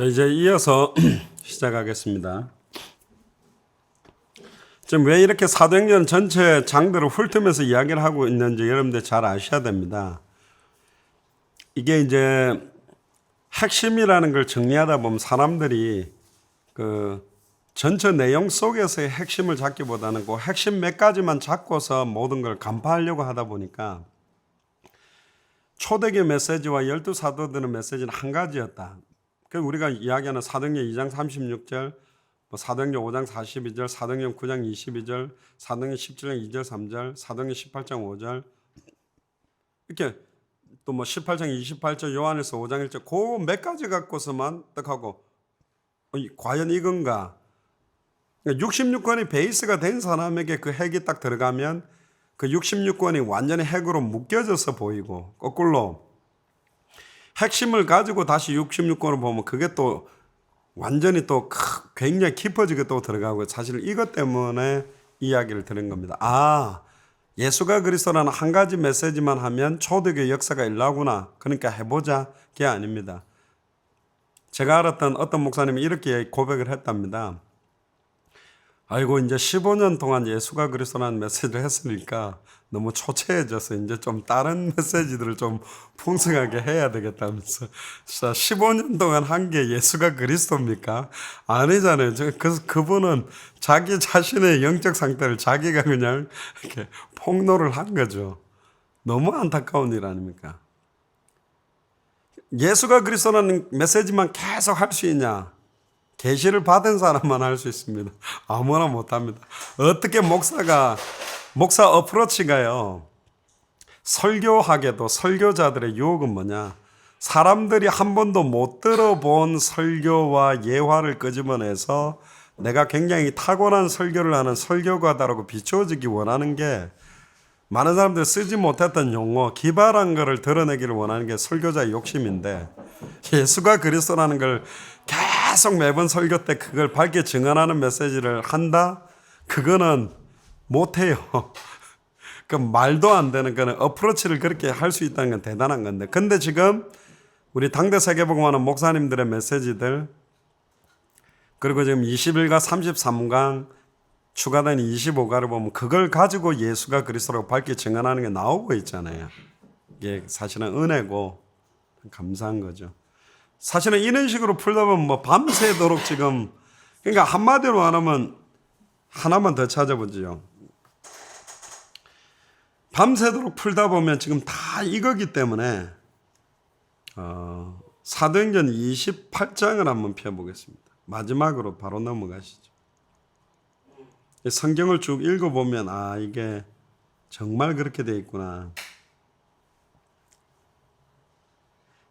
자, 이제 이어서 시작하겠습니다. 지금 왜 이렇게 사도행전 전체 장들을 훑으면서 이야기를 하고 있는지 여러분들 잘 아셔야 됩니다. 이게 이제 핵심이라는 걸 정리하다 보면 사람들이 그 전체 내용 속에서의 핵심을 잡기보다는 그 핵심 몇 가지만 잡고서 모든 걸 간파하려고 하다 보니까 초대교 메시지와 12사도들의 메시지는 한 가지였다. 그래서 우리가 이야기하는 사도행전 2장 36절, 사도행전 5장 42절, 사도행전 9장 22절, 사도행전 17장 2절 3절, 사도행전 18장 5절 이렇게 또 18장 28절, 요한일서 5장 1절 그 몇 가지 갖고서만 딱 하고 과연 이건가? 66권이 베이스가 된 사람에게 그 핵이 딱 들어가면 그 66권이 완전히 핵으로 묶여져서 보이고 거꾸로 핵심을 가지고 다시 66권을 보면 그게 또 완전히 또 굉장히 깊어지게 또 들어가고 사실 이것 때문에 이야기를 들은 겁니다. 아, 예수가 그리스도라는 한 가지 메시지만 하면 초대교회 역사가 일나구나. 그러니까 해보자. 그게 아닙니다. 제가 알았던 어떤 목사님이 이렇게 고백을 했답니다. 아이고 이제 15년 동안 예수가 그리스도라는 메시지를 했으니까 너무 초췌해져서 이제 좀 다른 메시지들을 좀 풍성하게 해야 되겠다면서. 자, 15년 동안 한 게 예수가 그리스도입니까? 아니잖아요. 그래서 그분은 자기 자신의 영적 상태를 자기가 그냥 이렇게 폭로를 한 거죠. 너무 안타까운 일 아닙니까? 예수가 그리스도라는 메시지만 계속 할 수 있냐? 계시를 받은 사람만 할 수 있습니다. 아무나 못합니다. 어떻게 목사 어프로치가요. 설교하게도 설교자들의 유혹은 뭐냐? 사람들이 한 번도 못 들어본 설교와 예화를 끄집어내서 내가 굉장히 탁월한 설교를 하는 설교가다라고 비추어지기 원하는 게 많은 사람들이 쓰지 못했던 용어, 기발한 거를 드러내기를 원하는 게 설교자의 욕심인데 예수가 그리스도라는 걸 계속 매번 설교 때 그걸 밝게 증언하는 메시지를 한다? 그거는 못해요. 그 말도 안 되는 거는 어프로치를 그렇게 할 수 있다는 건 대단한 건데. 근데 지금 우리 당대 세계복음하는 목사님들의 메시지들 그리고 지금 21과 33강 추가된 25가를 보면 그걸 가지고 예수가 그리스도라고 밝게 증언하는 게 나오고 있잖아요. 이게 사실은 은혜고 감사한 거죠. 사실은 이런 식으로 풀다 보면 뭐 밤새도록 지금 그러니까 한마디로 말하면 하나만 더 찾아보죠. 밤새도록 풀다 보면 지금 다 이거기 때문에 사도행전 28장을 한번 펴보겠습니다. 마지막으로 바로 넘어가시죠. 성경을 쭉 읽어보면 아 이게 정말 그렇게 돼 있구나.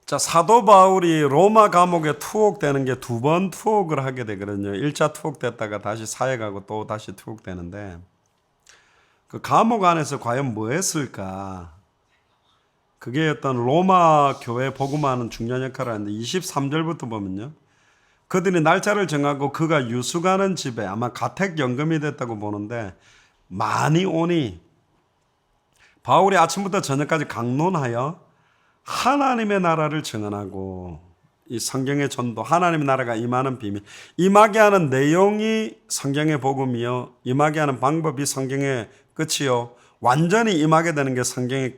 자, 사도 바울이 로마 감옥에 투옥되는 게 두 번 투옥을 하게 되거든요. 1차 투옥됐다가 다시 사역하고 또 다시 투옥되는데 그 감옥 안에서 과연 뭐 했을까? 그게 어떤 로마 교회 복음화하는 중요한 역할을 하는데 23절부터 보면요. 그들이 날짜를 정하고 그가 유숙하는 집에 아마 가택연금이 됐다고 보는데 많이 오니 바울이 아침부터 저녁까지 강론하여 하나님의 나라를 증언하고 이 성경의 전도 하나님의 나라가 임하는 비밀 임하게 하는 내용이 성경의 복음이요 임하게 하는 방법이 성경의 끝이요 완전히 임하게 되는 게 성경의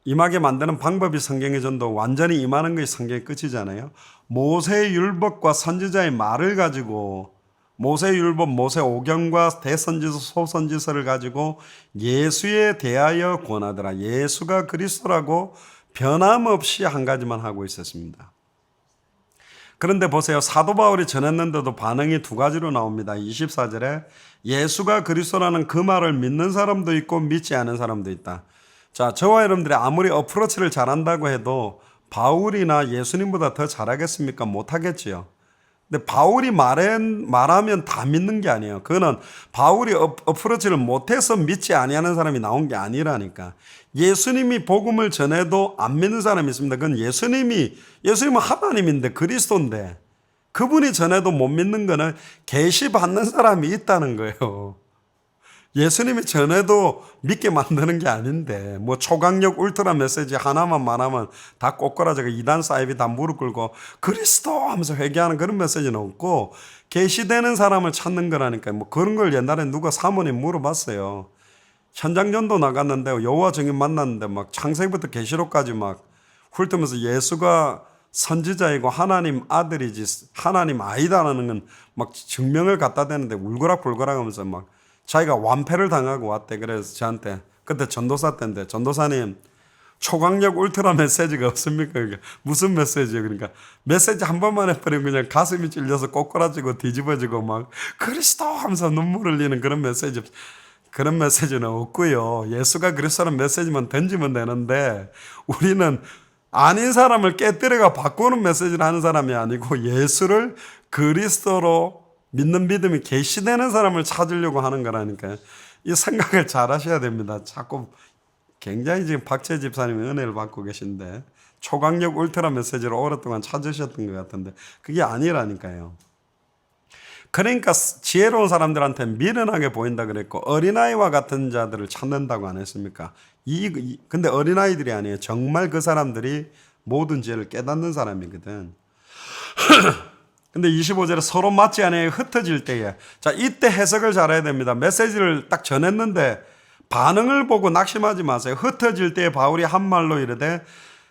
임하게 만드는 방법이 성경의 전도 완전히 임하는 것이 성경의 끝이잖아요. 모세의 율법과 선지자의 말을 가지고 모세의 율법, 모세오경과 대선지서, 소선지서를 가지고 예수에 대하여 권하더라. 예수가 그리스도라고 변함없이 한 가지만 하고 있었습니다. 그런데 보세요. 사도 바울이 전했는데도 반응이 두 가지로 나옵니다. 24절에 예수가 그리스도라는 그 말을 믿는 사람도 있고 믿지 않은 사람도 있다. 자, 저와 여러분들이 아무리 어프로치를 잘한다고 해도 바울이나 예수님보다 더 잘하겠습니까? 못하겠지요. 근데 바울이 말하면 다 믿는 게 아니에요. 그거는 바울이 어프로치를 못해서 믿지 아니하는 사람이 나온 게 아니라니까. 예수님이 복음을 전해도 안 믿는 사람이 있습니다. 그건 예수님은 하나님인데 그리스도인데 그분이 전해도 못 믿는 거는 계시 받는 사람이 있다는 거예요. 예수님이 전에도 믿게 만드는 게 아닌데 뭐 초강력 울트라 메시지 하나만 말하면 다 꼬꾸라져가 이단 사이비 다 무릎 꿇고 그리스도 하면서 회개하는 그런 메시지는 없고 계시되는 사람을 찾는 거라니까요. 뭐 그런 걸 옛날에 누가 사모님 물어봤어요. 현장전도 나갔는데 여호와 증인 만났는데 막 창세기부터 계시록까지 막 훑으면서 예수가 선지자이고 하나님 아들이지 하나님 아이다라는 건 막 증명을 갖다 대는데 울거락불거락 하면서 막 자기가 완패를 당하고 왔대. 그래서 저한테 그때 전도사 때인데 전도사님 초강력 울트라 메시지가 없습니까? 그러니까 무슨 메시지예요? 그러니까 메시지 한 번만 해버리면 그냥 가슴이 찔려서 꼬꾸라지고 뒤집어지고 막 그리스도 하면서 눈물 흘리는 그런 메시지는 없고요. 예수가 그리스도라는 메시지만 던지면 되는데 우리는 아닌 사람을 깨뜨려가 바꾸는 메시지를 하는 사람이 아니고 예수를 그리스도로 믿는 믿음이 계시되는 사람을 찾으려고 하는 거라니까요. 이 생각을 잘 하셔야 됩니다. 자꾸 굉장히 지금 박재 집사님이 은혜를 받고 계신데 초강력 울트라 메시지를 오랫동안 찾으셨던 것 같은데 그게 아니라니까요. 그러니까 지혜로운 사람들한테 미련하게 보인다 그랬고 어린아이와 같은 자들을 찾는다고 안 했습니까? 근데 어린아이들이 아니에요. 정말 그 사람들이 모든 지혜를 깨닫는 사람이거든. 근데 25절에 서로 맞지 않아 흩어질 때에 자 이때 해석을 잘해야 됩니다. 메시지를 딱 전했는데 반응을 보고 낙심하지 마세요. 흩어질 때에 바울이 한 말로 이르되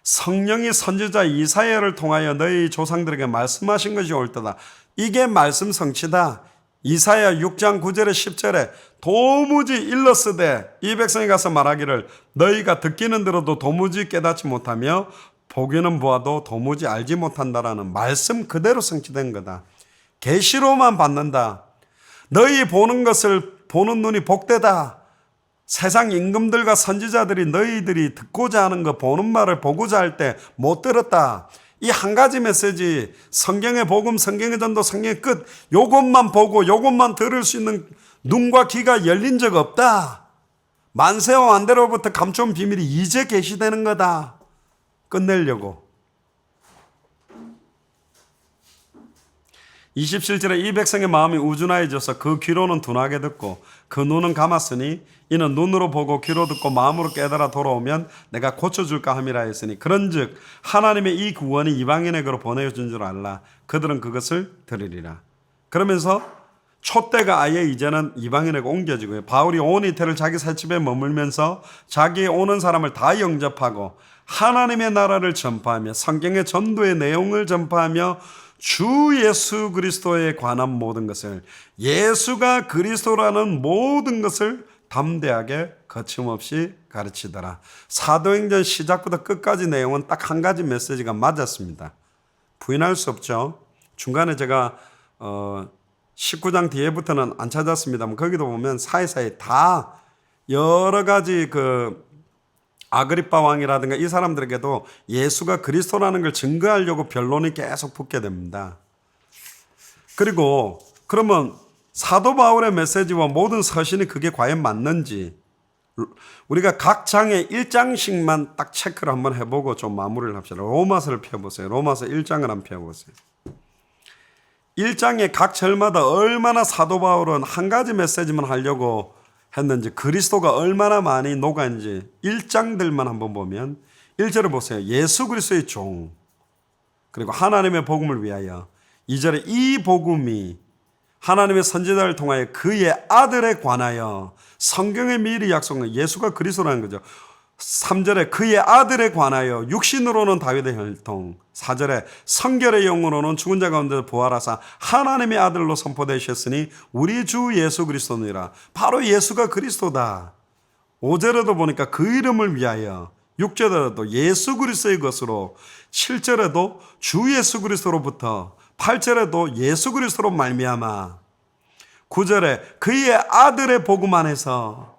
성령이 선지자 이사야를 통하여 너희 조상들에게 말씀하신 것이 옳도다. 이게 말씀 성취다. 이사야 6장 9절에 10절에 도무지 일러스되 이 백성이 가서 말하기를 너희가 듣기는 들어도 도무지 깨닫지 못하며 보기는 보아도 도무지 알지 못한다라는 말씀 그대로 성취된 거다. 계시로만 받는다. 너희 보는 것을 보는 눈이 복되다. 세상 임금들과 선지자들이 너희들이 듣고자 하는 거 보는 말을 보고자 할 때 못 들었다. 이 한 가지 메시지 성경의 복음, 성경의 전도, 성경의 끝 요것만 보고 요것만 들을 수 있는 눈과 귀가 열린 적 없다. 만세와 완대로부터 감춰온 비밀이 이제 계시되는 거다. 끝내려고. 27절에 이 백성의 마음이 우준하여져서 그 귀로는 둔하게 듣고 그 눈은 감았으니 이는 눈으로 보고 귀로 듣고 마음으로 깨달아 돌아오면 내가 고쳐줄까 함이라 했으니 그런즉 하나님의 이 구원이 이방인에게로 보내준 줄 알라. 그들은 그것을 들으리라. 그러면서 촛대가 아예 이제는 이방인에게 옮겨지고요. 바울이 온 이태를 자기 살집에 머물면서 자기의 오는 사람을 다 영접하고 하나님의 나라를 전파하며 성경의 전도의 내용을 전파하며 주 예수 그리스도에 관한 모든 것을 예수가 그리스도라는 모든 것을 담대하게 거침없이 가르치더라. 사도행전 시작부터 끝까지 내용은 딱 한 가지 메시지가 맞았습니다. 부인할 수 없죠. 중간에 제가 19장 뒤에부터는 안 찾았습니다만 거기도 보면 사이사이 다 여러 가지 아그리빠 왕이라든가 이 사람들에게도 예수가 그리스도라는 걸 증거하려고 변론이 계속 붙게 됩니다. 그리고 그러면 사도 바울의 메시지와 모든 서신이 그게 과연 맞는지 우리가 각 장에 1장씩만 딱 체크를 한번 해보고 좀 마무리를 합시다. 로마서를 펴보세요. 로마서 1장을 한번 펴보세요. 1장에 각 절마다 얼마나 사도 바울은 한 가지 메시지만 하려고 했는지 그리스도가 얼마나 많이 녹아있는지 1장들만 한번 보면 1절을 보세요. 예수 그리스도의 종 그리고 하나님의 복음을 위하여 2절에 이 복음이 하나님의 선지자를 통하여 그의 아들에 관하여 성경에 미리 약속한 예수가 그리스도라는 거죠. 3절에 그의 아들에 관하여 육신으로는 다윗의 혈통 4절에 성결의 영으로는 죽은 자 가운데 부활하사 하나님의 아들로 선포되셨으니 우리 주 예수 그리스도니라. 바로 예수가 그리스도다. 5절에도 보니까 그 이름을 위하여 6절에도 예수 그리스도의 것으로 7절에도 주 예수 그리스도로부터 8절에도 예수 그리스도로 말미암아 9절에 그의 아들의 복음 안에서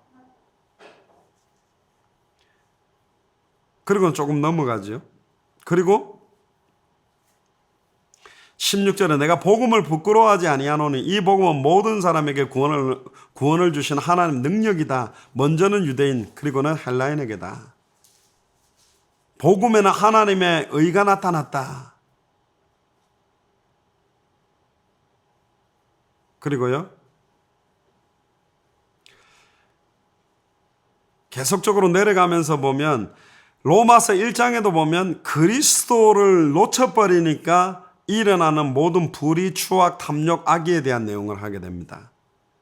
그리고 조금 넘어가죠. 그리고 16절에 내가 복음을 부끄러워하지 아니하노니 이 복음은 모든 사람에게 구원을 주신 하나님 능력이다. 먼저는 유대인 그리고는 헬라인에게다. 복음에는 하나님의 의가 나타났다. 그리고요. 계속적으로 내려가면서 보면 로마서 1장에도 보면 그리스도를 놓쳐버리니까 일어나는 모든 불의, 추악, 탐욕, 악의에 대한 내용을 하게 됩니다.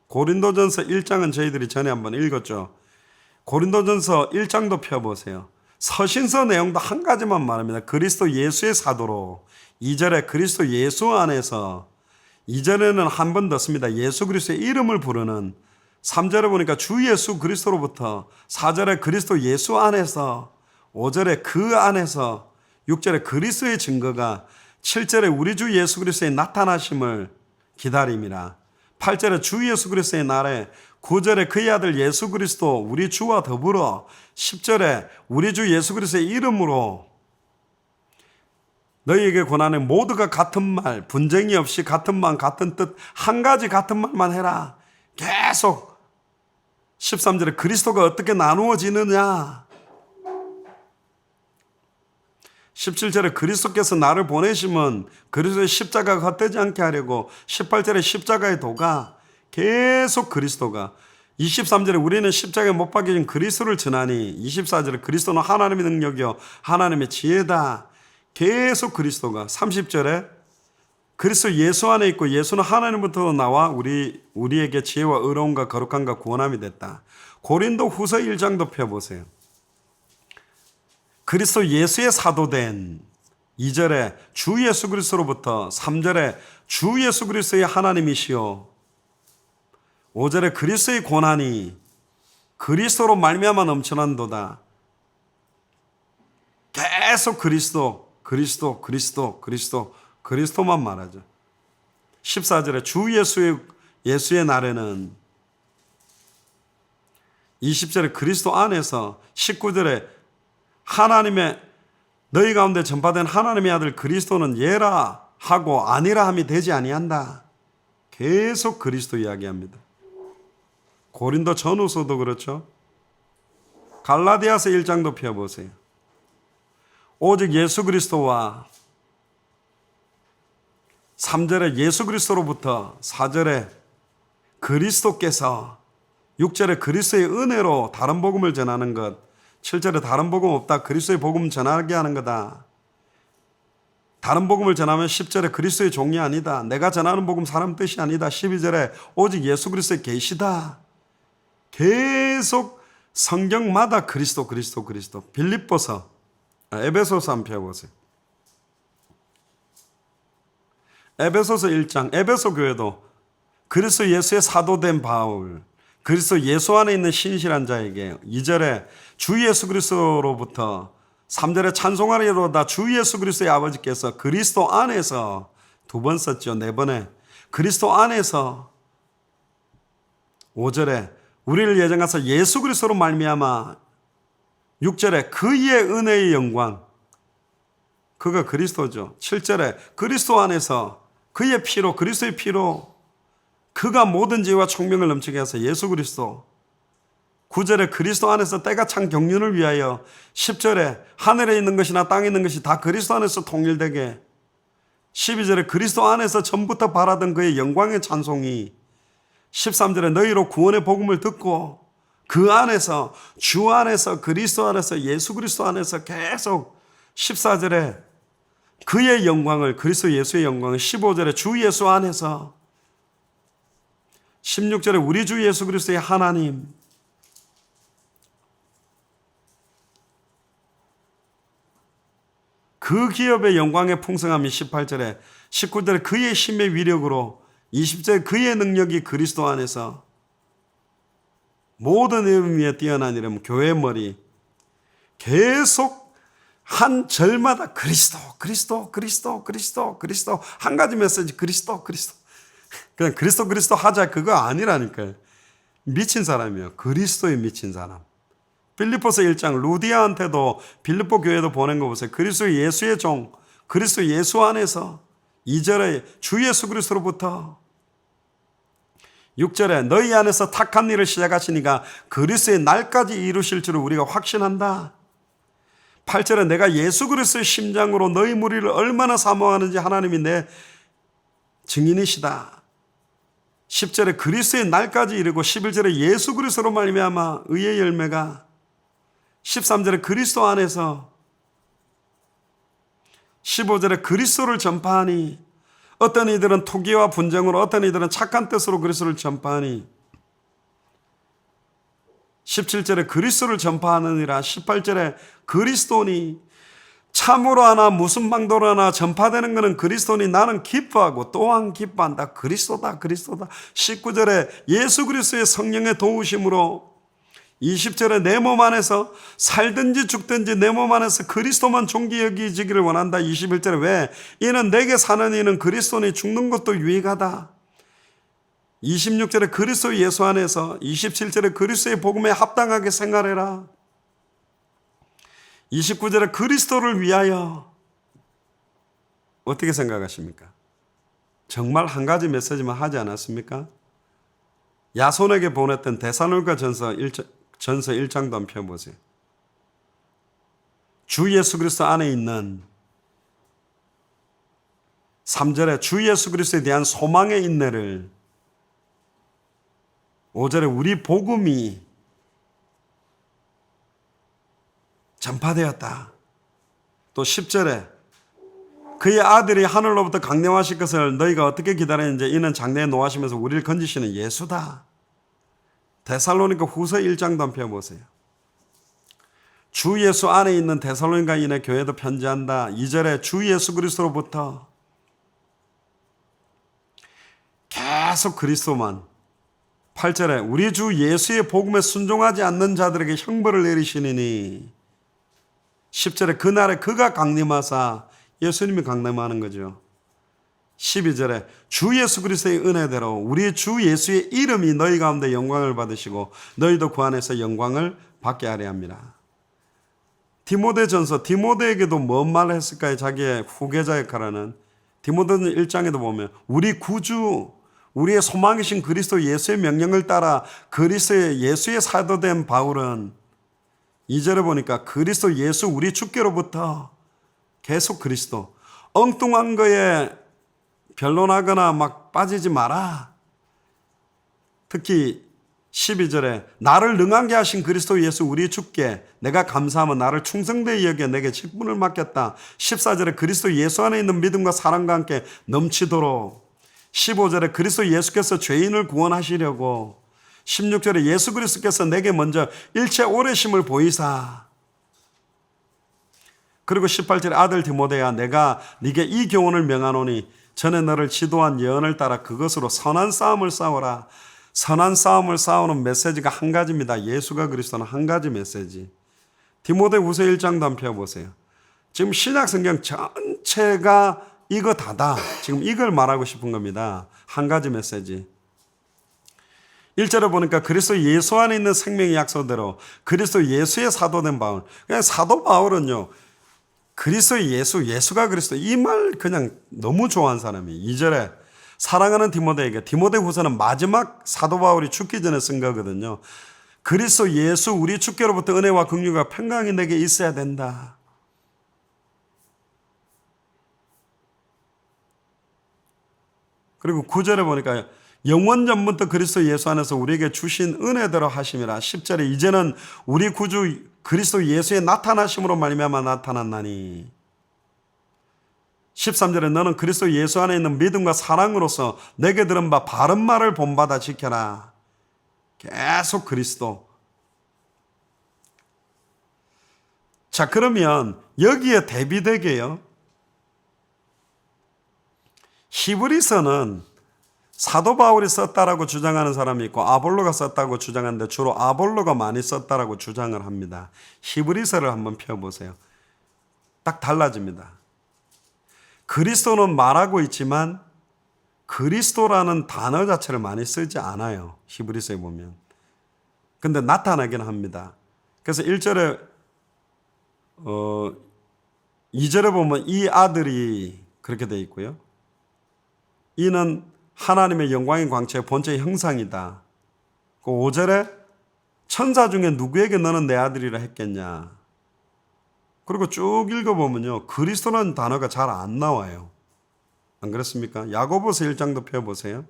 고린도전서 1장은 저희들이 전에 한번 읽었죠. 고린도전서 1장도 펴보세요. 서신서 내용도 한 가지만 말합니다. 그리스도 예수의 사도로. 2절에 그리스도 예수 안에서, 2절에는 한 번 더 씁니다. 예수 그리스도의 이름을 부르는. 3절에 보니까 주 예수 그리스도로부터, 4절에 그리스도 예수 안에서, 5절에 그 안에서, 6절에 그리스도의 증거가, 7절에 우리 주 예수 그리스도의 나타나심을 기다림이라. 8절에 주 예수 그리스도의 날에, 9절에 그의 아들 예수 그리스도 우리 주와 더불어, 10절에 우리 주 예수 그리스도의 이름으로 너희에게 권하네. 모두가 같은 말, 분쟁이 없이 같은 마음, 같은 뜻, 한 가지 같은 말만 해라. 계속 13절에 그리스도가 어떻게 나누어지느냐. 17절에 그리스도께서 나를 보내시면 그리스도의 십자가가 헛되지 않게 하려고. 18절에 십자가의 도가, 계속 그리스도가. 23절에 우리는 십자가에 못 박혀진 그리스도를 전하니. 24절에 그리스도는 하나님의 능력이요 하나님의 지혜다. 계속 그리스도가. 30절에 그리스도 예수 안에 있고 예수는 하나님부터 나와 우리에게 지혜와 의로움과 거룩함과 구원함이 됐다. 고린도 후서 1장도 펴보세요. 그리스도 예수의 사도된. 2절에 주 예수 그리스도로부터. 3절에 주 예수 그리스도의 하나님이시요. 5절에 그리스도의 고난이 그리스도로 말미암아 넘쳐난도다. 계속 그리스도만 말하죠. 14절에 주 예수의 날에는. 20절에 그리스도 안에서. 19절에 하나님의 너희 가운데 전파된 하나님의 아들 그리스도는 예라 하고 아니라 함이 되지 아니한다. 계속 그리스도 이야기합니다. 고린도 전후서도 그렇죠. 갈라디아서 1장도 펴보세요. 오직 예수 그리스도와. 3절에 예수 그리스도로부터. 4절에 그리스도께서. 6절에 그리스도의 은혜로 다른 복음을 전하는 것. 7절에 다른 복음 없다. 그리스도의 복음 전하게 하는 거다. 다른 복음을 전하면 10절에 그리스도의 종이 아니다. 내가 전하는 복음 사람 뜻이 아니다. 12절에 오직 예수 그리스도의 계시다. 계속 성경마다 그리스도. 빌립보서, 에베소서 한번 펴보세요. 에베소서 1장, 에베소 교회도 그리스도 예수의 사도된 바울, 그리스도 예수 안에 있는 신실한 자에게. 2절에 주 예수 그리스도로부터. 3절에 찬송하리로다 주 예수 그리스도의 아버지께서 그리스도 안에서. 2번 썼죠. 4번에 그리스도 안에서. 5절에 우리를 예정하사 예수 그리스도로 말미암아. 6절에 그의 은혜의 영광, 그가 그리스도죠. 7절에 그리스도 안에서 그의 피로, 그리스도의 피로 그가 모든 지혜와 총명을 넘치게 하사. 예수 그리스도. 9절에 그리스도 안에서 때가 찬 경륜을 위하여. 10절에 하늘에 있는 것이나 땅에 있는 것이 다 그리스도 안에서 통일되게. 12절에 그리스도 안에서 전부터 바라던 그의 영광의 찬송이. 13절에 너희로 구원의 복음을 듣고 그 안에서, 주 안에서, 그리스도 안에서, 예수 그리스도 안에서 계속. 14절에 그의 영광을, 그리스도 예수의 영광을. 15절에 주 예수 안에서. 16절에 우리 주 예수 그리스도의 하나님. 그 기업의 영광의 풍성함이. 18절에. 19절에 그의 힘의 위력으로. 20절에 그의 능력이 그리스도 안에서. 모든 의미에 뛰어난 이름, 교회의 머리. 계속 한 절마다 그리스도. 한 가지 메시지, 그리스도. 그냥 그리스도 하자 그거 아니라니까요. 미친 사람이에요. 그리스도에 미친 사람. 빌립보서 1장 루디아한테도 빌립보 교회도 보낸 거 보세요. 그리스도 예수의 종, 그리스도 예수 안에서. 2절에 주 예수 그리스도로부터. 6절에 너희 안에서 착한 일을 시작하시니까 그리스도의 날까지 이루실 줄을 우리가 확신한다. 8절에 내가 예수 그리스도의 심장으로 너희 무리를 얼마나 사모하는지 하나님이 내 증인이시다. 10절에 그리스도의 날까지 이르고 11절에 예수 그리스도로 말미암아 의의 열매가. 13절에 그리스도 안에서, 15절에 그리스도를 전파하니, 어떤 이들은 투기와 분쟁으로, 어떤 이들은 착한 뜻으로 그리스도를 전파하니, 17절에 그리스도를 전파하느니라, 18절에 그리스도니, 참으로 하나 무슨 방도로 하나 전파되는 것은 그리스도니 나는 기뻐하고 또한 기뻐한다. 그리스도다, 그리스도다. 19절에 예수 그리스도의 성령의 도우심으로, 20절에 내 몸 안에서 살든지 죽든지 내 몸 안에서 그리스도만 존귀 여기지기를 원한다. 21절에 왜? 이는 내게 사는 이는 그리스도니 죽는 것도 유익하다. 26절에 그리스도 예수 안에서, 27절에 그리스도의 복음에 합당하게 생활해라. 29절에 그리스도를 위하여. 어떻게 생각하십니까? 정말 한 가지 메시지만 하지 않았습니까? 야손에게 보냈던 데살로니가 전서 1장도 한번 펴보세요. 주 예수 그리스도 안에 있는 3절에 주 예수 그리스도에 대한 소망의 인내를, 5절에 우리 복음이 전파되었다. 또 10절에 그의 아들이 하늘로부터 강림하실 것을 너희가 어떻게 기다리는지 이는 장래에 노하시면서 우리를 건지시는 예수다. 데살로니가 후서 1장도 한번 펴보세요. 주 예수 안에 있는 데살로니가인의 교회도 편지한다. 2절에 주 예수 그리스도로부터 계속 그리스도만. 8절에 우리 주 예수의 복음에 순종하지 않는 자들에게 형벌을 내리시니. 10절에 그날에 그가 강림하사, 예수님이 강림하는 거죠. 12절에 주 예수 그리스도의 은혜대로 우리 주 예수의 이름이 너희 가운데 영광을 받으시고 너희도 그 안에서 영광을 받게 하려 합니다. 디모데전서, 디모데에게도 뭔 말을 했을까요? 자기의 후계자 역할하는 디모데는 1장에도 보면 우리 구주, 우리의 소망이신 그리스도 예수의 명령을 따라 그리스도의 예수의 사도된 바울은 2절에 보니까 그리스도 예수 우리 주께로부터, 계속 그리스도, 엉뚱한 거에 변론하거나 막 빠지지 마라. 특히 12절에 나를 능하게 하신 그리스도 예수 우리 주께 내가 감사하면 나를 충성되이 여겨 내게 직분을 맡겼다. 14절에 그리스도 예수 안에 있는 믿음과 사랑과 함께 넘치도록. 15절에 그리스도 예수께서 죄인을 구원하시려고. 16절에 예수 그리스도께서 내게 먼저 일체 오래심을 보이사. 그리고 18절에 아들 디모데야 내가 네게 이 교훈을 명하노니 전에 너를 지도한 예언을 따라 그것으로 선한 싸움을 싸워라. 선한 싸움을 싸우는 메시지가 한 가지입니다. 예수가 그리스도는 한 가지 메시지. 디모데후서 1장도 한번 펴보세요. 지금 신약성경 전체가 이거 다다. 지금 이걸 말하고 싶은 겁니다. 한 가지 메시지. 1절에 보니까 그리스도 예수 안에 있는 생명의 약속대로 그리스도 예수의 사도된 바울. 그냥 사도 바울은요, 그리스도 예수, 예수가 그리스도, 이 말 그냥 너무 좋아하는 사람이. 2절에 사랑하는 디모데에게, 디모데후서는 마지막 사도 바울이 죽기 전에 쓴 거거든요. 그리스도 예수 우리 주께로부터 은혜와 긍휼과 평강이 내게 있어야 된다. 그리고 9절에 보니까 영원 전부터 그리스도 예수 안에서 우리에게 주신 은혜대로 하심이라. 10절에 이제는 우리 구주 그리스도 예수의 나타나심으로 말미암아 나타났나니. 13절에 너는 그리스도 예수 안에 있는 믿음과 사랑으로서 내게 들은 바 바른 말을 본받아 지켜라. 계속 그리스도. 자, 그러면 여기에 대비되게요, 히브리서는 사도 바울이 썼다라고 주장하는 사람이 있고 아볼로가 썼다고 주장하는데 주로 아볼로가 많이 썼다라고 주장을 합니다. 히브리서를 한번 펴보세요. 딱 달라집니다. 그리스도는 말하고 있지만 그리스도라는 단어 자체를 많이 쓰지 않아요. 히브리서에 보면. 근데 나타나긴 합니다. 그래서 1절에 2절에 보면 이 아들이 그렇게 돼 있고요. 이는 하나님의 영광의 광채의 본체의 형상이다. 그 5절에 천사 중에 누구에게 너는 내 아들이라 했겠냐. 그리고 쭉 읽어보면요, 그리스도라는 단어가 잘 안 나와요. 안 그렇습니까? 야고보서 1장도 펴보세요.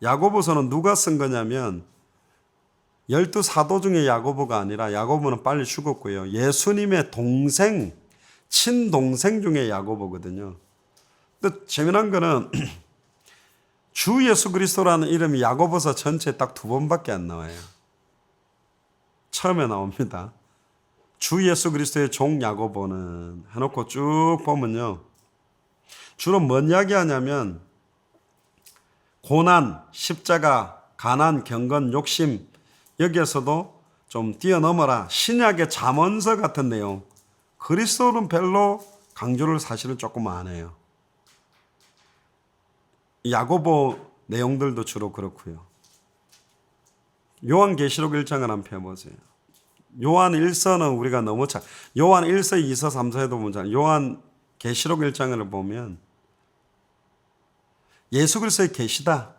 야고보서는 누가 쓴 거냐면 12 사도 중에 야고보가 아니라 야고보는 빨리 죽었고요. 예수님의 동생, 친동생 중에 야고보거든요. 근데 재미난 거는 주 예수 그리스도라는 이름이 야고보서 전체에 딱 2번밖에 안 나와요. 처음에 나옵니다. 주 예수 그리스도의 종 야고보는 해놓고 쭉 보면요. 주로 뭔 이야기 하냐면 고난, 십자가, 가난, 경건, 욕심 여기에서도 좀 뛰어넘어라. 신약의 잠언서 같은 내용. 그리스도는 별로 강조를 사실은 조금 안 해요. 야고보 내용들도 주로 그렇고요. 요한계시록 1장을 한번 펴보세요. 요한 1서는 우리가 너무 요한 1서, 2서, 3서에도 보면 요한계시록 1장을 보면 예수 그리스도의 계시다.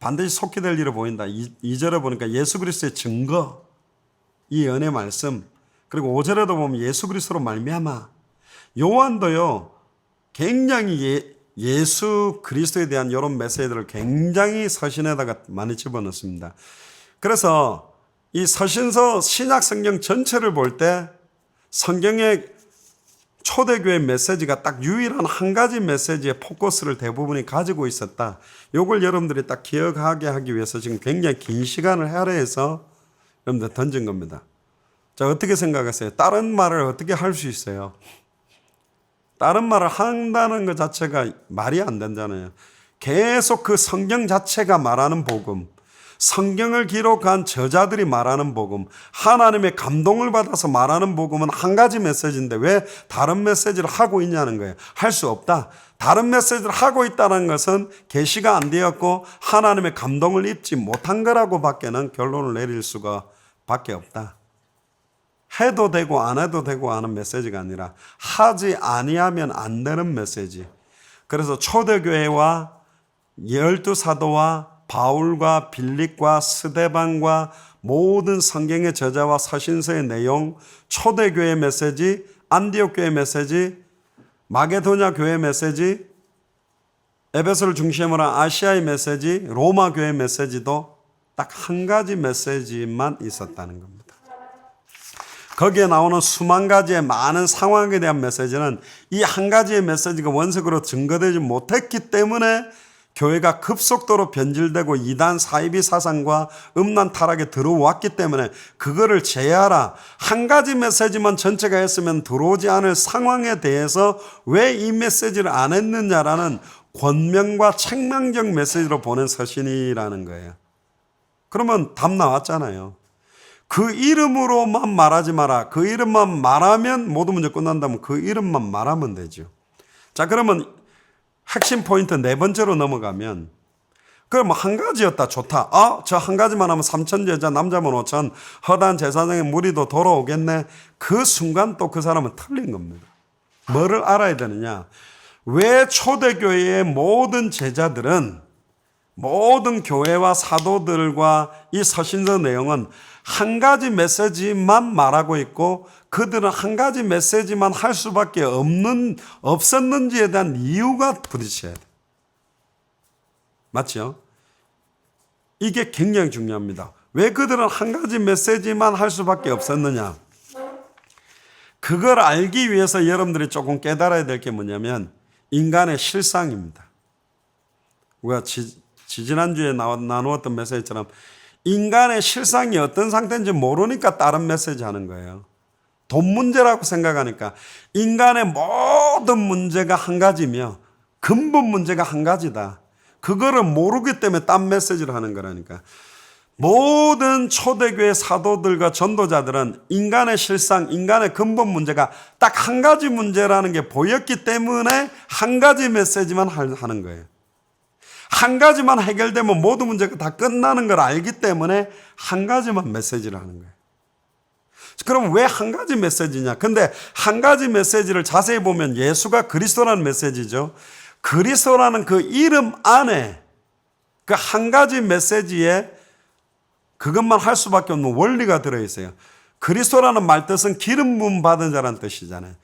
반드시 속히 될 일을 보인다. 2절에 보니까 예수 그리스도의 증거, 이 연의 말씀. 그리고 5절에도 보면 예수 그리스도로 말미암아. 요한도요. 굉장히 예수 그리스도에 대한 이런 메시지들을 굉장히 서신에다가 많이 집어넣습니다. 그래서 이 서신서 신약 성경 전체를 볼 때 성경의 초대교회 메시지가 딱 유일한 한 가지 메시지의 포커스를 대부분이 가지고 있었다. 이걸 여러분들이 딱 기억하게 하기 위해서 지금 굉장히 긴 시간을 할애해서 여러분들 던진 겁니다. 자, 어떻게 생각하세요? 다른 말을 어떻게 할 수 있어요? 다른 말을 한다는 것 자체가 말이 안 된잖아요. 계속 그 성경 자체가 말하는 복음, 성경을 기록한 저자들이 말하는 복음, 하나님의 감동을 받아서 말하는 복음은 한 가지 메시지인데 왜 다른 메시지를 하고 있냐는 거예요. 할 수 없다. 다른 메시지를 하고 있다는 것은 계시가 안 되었고 하나님의 감동을 입지 못한 거라고 밖에는 결론을 내릴 수가 밖에 없다. 해도 되고 안 해도 되고 하는 메시지가 아니라 하지 아니하면 안 되는 메시지. 그래서 초대교회와 12 사도와 바울과 빌립과 스데반과 모든 성경의 저자와 서신서의 내용, 초대교회 메시지, 안디옥 교회 메시지, 마게도냐 교회 메시지, 에베소를 중심으로 한 아시아의 메시지, 로마 교회 메시지도 딱 한 가지 메시지만 있었다는 겁니다. 거기에 나오는 수만 가지의 많은 상황에 대한 메시지는 이 한 가지의 메시지가 원색으로 증거되지 못했기 때문에 교회가 급속도로 변질되고 이단 사이비 사상과 음란 타락에 들어왔기 때문에 그거를 제어하라. 한 가지 메시지만 전체가 했으면 들어오지 않을 상황에 대해서 왜 이 메시지를 안 했느냐라는 권명과 책망적 메시지로 보낸 서신이라는 거예요. 그러면 답 나왔잖아요. 그 이름으로만 말하지 마라. 그 이름만 말하면 모든 문제 끝난다면 그 이름만 말하면 되죠. 자, 그러면 핵심 포인트 4번째로 넘어가면 그럼 한 가지였다. 좋다. 저 한 가지만 하면 3천 여자 남자면 5천 허다한 제사장의 무리도 돌아오겠네. 그 순간 또 그 사람은 틀린 겁니다. 뭐를 알아야 되느냐. 왜 초대교회의 모든 제자들은 모든 교회와 사도들과 이 서신서 내용은 한 가지 메시지만 말하고 있고 그들은 한 가지 메시지만 할 수밖에 없었는지에 대한 이유가 부딪혀야 돼. 맞죠? 이게 굉장히 중요합니다. 왜 그들은 한 가지 메시지만 할 수밖에 없었느냐? 그걸 알기 위해서 여러분들이 조금 깨달아야 될 게 뭐냐면 인간의 실상입니다. 우리가 지난주에 나누었던 메시지처럼 인간의 실상이 어떤 상태인지 모르니까 다른 메시지 하는 거예요. 돈 문제라고 생각하니까 인간의 모든 문제가 한 가지며 근본 문제가 한 가지다. 그거를 모르기 때문에 딴 메시지를 하는 거라니까. 모든 초대교회 사도들과 전도자들은 인간의 실상, 인간의 근본 문제가 딱 한 가지 문제라는 게 보였기 때문에 한 가지 메시지만 하는 거예요. 한 가지만 해결되면 모든 문제가 다 끝나는 걸 알기 때문에 한 가지만 메시지를 하는 거예요. 그럼 왜 한 가지 메시지냐? 근데 한 가지 메시지를 자세히 보면 예수가 그리스도라는 메시지죠. 그리스도라는 그 이름 안에 그 한 가지 메시지에 그것만 할 수밖에 없는 원리가 들어있어요. 그리스도라는 말 뜻은 기름 부음 받은 자라는 뜻이잖아요.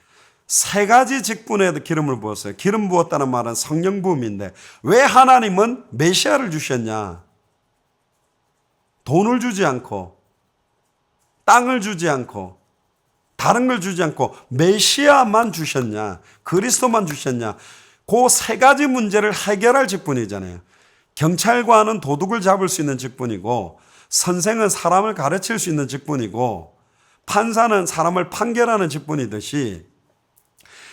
3가지 직분에도 기름을 부었어요. 기름 부었다는 말은 성령 부음인데 왜 하나님은 메시아를 주셨냐? 돈을 주지 않고 땅을 주지 않고 다른 걸 주지 않고 메시아만 주셨냐, 그리스도만 주셨냐, 그 세 가지 문제를 해결할 직분이잖아요. 경찰관은 도둑을 잡을 수 있는 직분이고, 선생은 사람을 가르칠 수 있는 직분이고, 판사는 사람을 판결하는 직분이듯이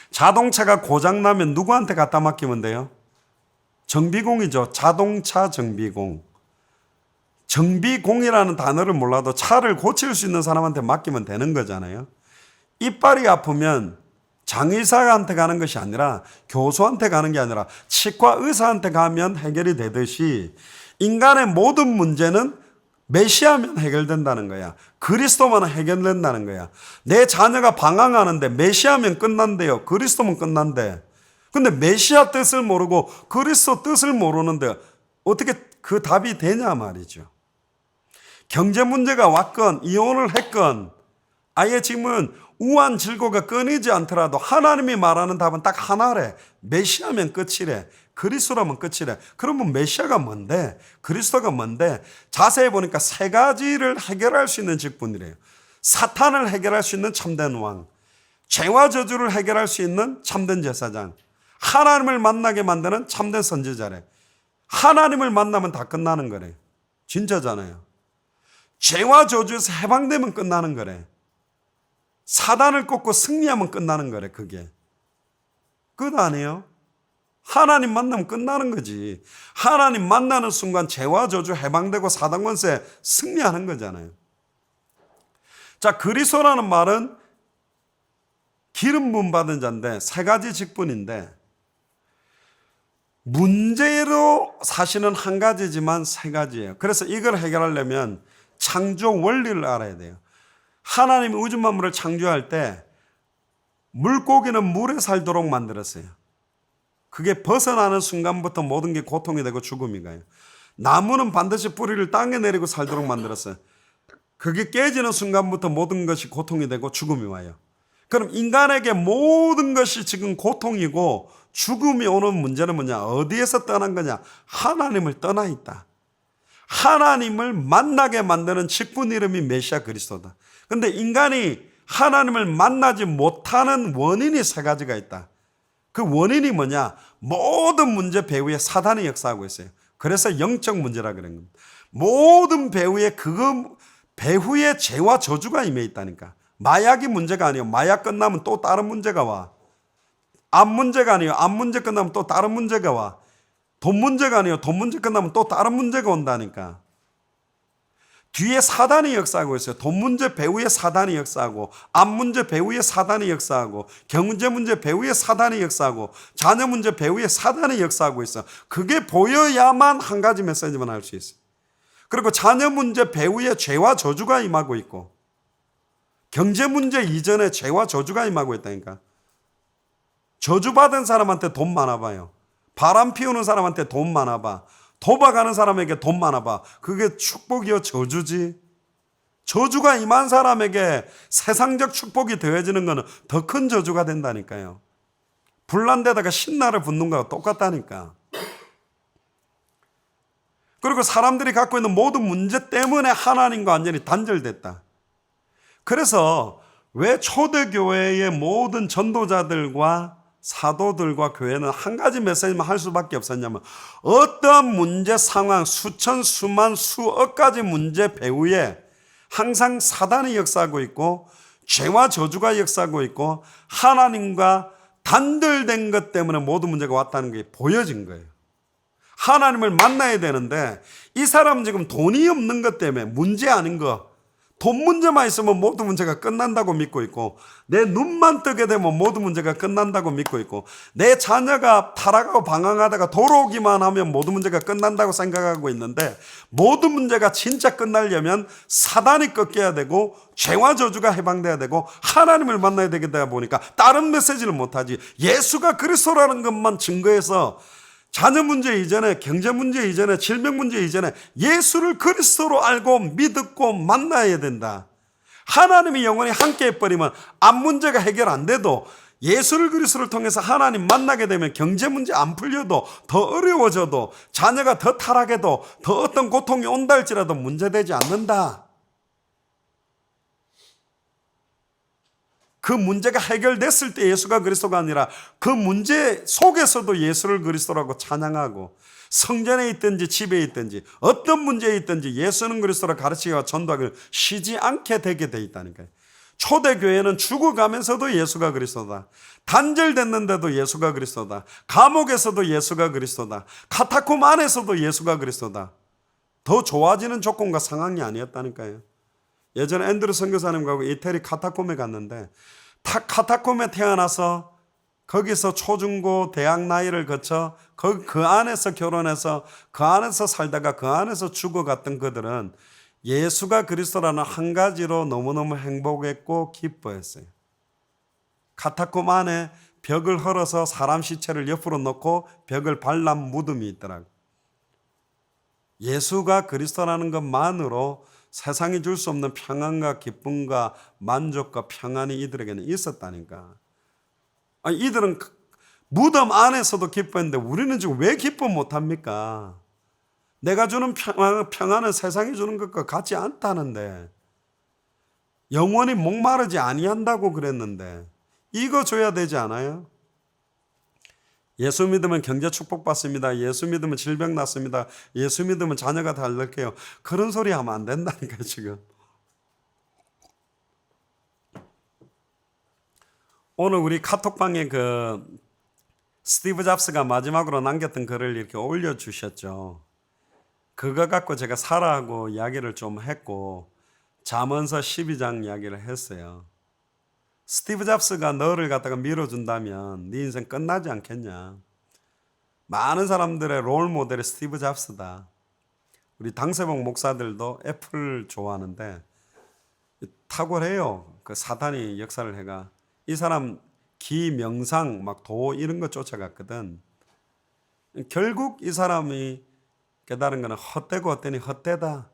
자동차가 고장나면 누구한테 갖다 맡기면 돼요? 정비공이죠. 자동차 정비공. 정비공이라는 단어를 몰라도 차를 고칠 수 있는 사람한테 맡기면 되는 거잖아요. 이빨이 아프면 장의사한테 가는 것이 아니라, 교수한테 가는 게 아니라 치과 의사한테 가면 해결이 되듯이 인간의 모든 문제는 메시아면 해결된다는 거야. 그리스도만 해결된다는 거야. 내 자녀가 방황하는데 메시아면 끝난대요. 그리스도면 끝난대. 근데 메시아 뜻을 모르고 그리스도 뜻을 모르는데 어떻게 그 답이 되냐 말이죠. 경제 문제가 왔건 이혼을 했건 아예 지금은 우한 질고가 끊이지 않더라도 하나님이 말하는 답은 딱 하나래. 메시아면 끝이래. 그리스도라면 끝이래. 그러면 메시아가 뭔데? 그리스도가 뭔데? 자세히 보니까 세 가지를 해결할 수 있는 직분이래요. 사탄을 해결할 수 있는 참된 왕, 죄와 저주를 해결할 수 있는 참된 제사장, 하나님을 만나게 만드는 참된 선지자래. 하나님을 만나면 다 끝나는 거래. 진짜잖아요. 죄와 저주에서 해방되면 끝나는 거래. 사단을 꺾고 승리하면 끝나는 거래. 그게 끝 아니에요? 하나님 만나면 끝나는 거지. 하나님 만나는 순간 죄와 저주 해방되고 사단 권세 승리하는 거잖아요. 자, 그리스도라는 말은 기름 부음 받은 자인데 세 가지 직분인데, 문제로 사실은 한 가지지만 세 가지예요. 그래서 이걸 해결하려면 창조 원리를 알아야 돼요. 하나님이 우주 만물을 창조할 때 물고기는 물에 살도록 만들었어요. 그게 벗어나는 순간부터 모든 게 고통이 되고 죽음이 가요. 나무는 반드시 뿌리를 땅에 내리고 살도록 만들었어요. 그게 깨지는 순간부터 모든 것이 고통이 되고 죽음이 와요. 그럼 인간에게 모든 것이 지금 고통이고 죽음이 오는 문제는 뭐냐? 어디에서 떠난 거냐? 하나님을 떠나 있다. 하나님을 만나게 만드는 직분 이름이 메시아 그리스도다. 근데 인간이 하나님을 만나지 못하는 원인이 세 가지가 있다. 그 원인이 뭐냐? 모든 문제 배후에 사단이 역사하고 있어요. 그래서 영적 문제라 그런 겁니다. 모든 배후에 죄와 저주가 임해 있다니까. 마약이 문제가 아니에요. 마약 끝나면 또 다른 문제가 와. 암 문제가 아니에요. 암 문제 끝나면 또 다른 문제가 와. 돈 문제가 아니에요. 돈 문제 끝나면 또 다른 문제가 온다니까. 뒤에 사단이 역사하고 있어요. 돈 문제 배후에 사단이 역사하고, 암 문제 배후에 사단이 역사하고, 경제 문제 배후에 사단이 역사하고, 자녀 문제 배후에 사단이 역사하고 있어. 그게 보여야만 한 가지 메시지만 할 수 있어요. 그리고 자녀 문제 배후에 죄와 저주가 임하고 있고, 경제 문제 이전에 죄와 저주가 임하고 있다니까. 저주받은 사람한테 돈 많아봐요. 바람 피우는 사람한테 돈 많아봐. 도박하는 사람에게 돈 많아봐. 그게 축복이요, 저주지? 저주가 임한 사람에게 세상적 축복이 더해지는 것은 더 큰 저주가 된다니까요. 불난데다가 신나를 붓는 거와 똑같다니까. 그리고 사람들이 갖고 있는 모든 문제 때문에 하나님과 완전히 단절됐다. 그래서 왜 초대교회의 모든 전도자들과 사도들과 교회는 한 가지 메시지만 할 수밖에 없었냐면, 어떤 문제 상황, 수천, 수만, 수억 가지 문제 배후에 항상 사단이 역사하고 있고 죄와 저주가 역사하고 있고 하나님과 단절된 것 때문에 모든 문제가 왔다는 게 보여진 거예요. 하나님을 만나야 되는데 이 사람은 지금 돈이 없는 것 때문에 문제 아닌 거, 돈 문제만 있으면 모든 문제가 끝난다고 믿고 있고, 내 눈만 뜨게 되면 모든 문제가 끝난다고 믿고 있고, 내 자녀가 타락하고 방황하다가 돌아오기만 하면 모든 문제가 끝난다고 생각하고 있는데, 모든 문제가 진짜 끝나려면 사단이 꺾여야 되고 죄와 저주가 해방돼야 되고 하나님을 만나야 되겠다 보니까 다른 메시지를 못하지. 예수가 그리스도라는 것만 증거해서 자녀 문제 이전에, 경제 문제 이전에, 질병 문제 이전에 예수를 그리스도로 알고 믿고 만나야 된다. 하나님이 영원히 함께 해버리면 암 문제가 해결 안 돼도 예수를 그리스도를 통해서 하나님 만나게 되면 경제 문제 안 풀려도, 더 어려워져도, 자녀가 더 타락해도, 더 어떤 고통이 온다 할지라도 문제되지 않는다. 그 문제가 해결됐을 때 예수가 그리스도가 아니라 그 문제 속에서도 예수를 그리스도라고 찬양하고, 성전에 있든지 집에 있든지 어떤 문제에 있든지 예수는 그리스도라 가르치기와 전도하기를 쉬지 않게 되게 돼 있다니까요. 초대교회는 죽어가면서도 예수가 그리스도다. 단절됐는데도 예수가 그리스도다. 감옥에서도 예수가 그리스도다. 카타콤 안에서도 예수가 그리스도다. 더 좋아지는 조건과 상황이 아니었다니까요. 예전에 앤드루 선교사님하고 이태리 카타콤에 갔는데, 카타콤에 태어나서 거기서 초중고 대학 나이를 거쳐 그 안에서 결혼해서 그 안에서 살다가 그 안에서 죽어갔던 그들은 예수가 그리스도라는 한 가지로 너무너무 행복했고 기뻐했어요. 카타콤 안에 벽을 헐어서 사람 시체를 옆으로 놓고 벽을 발란 무덤이 있더라고요. 예수가 그리스도라는 것만으로 세상이 줄 수 없는 평안과 기쁨과 만족과 평안이 이들에게는 있었다니까. 아니, 이들은 무덤 안에서도 기뻐했는데 우리는 지금 왜 기뻐 못합니까? 내가 주는 평안은 세상이 주는 것과 같지 않다는데, 영원히 목마르지 아니한다고 그랬는데 이거 줘야 되지 않아요? 예수 믿으면 경제 축복받습니다. 예수 믿으면 질병 낫습니다. 예수 믿으면 자녀가 달릴게요. 그런 소리 하면 안 된다니까요, 지금. 오늘 우리 카톡방에 스티브 잡스가 마지막으로 남겼던 글을 이렇게 올려주셨죠. 그거 갖고 제가 사라하고 이야기를 좀 했고, 잠언서 12장 이야기를 했어요. 스티브 잡스가 너를 갖다가 밀어준다면 네 인생 끝나지 않겠냐. 많은 사람들의 롤 모델이 스티브 잡스다. 우리 당세복 목사들도 애플 좋아하는데 탁월해요. 그 사탄이 역사를 해가. 이 사람 기명상 막 도 이런 거 쫓아갔거든. 결국 이 사람이 깨달은 거는 헛되고 헛되니 헛되다.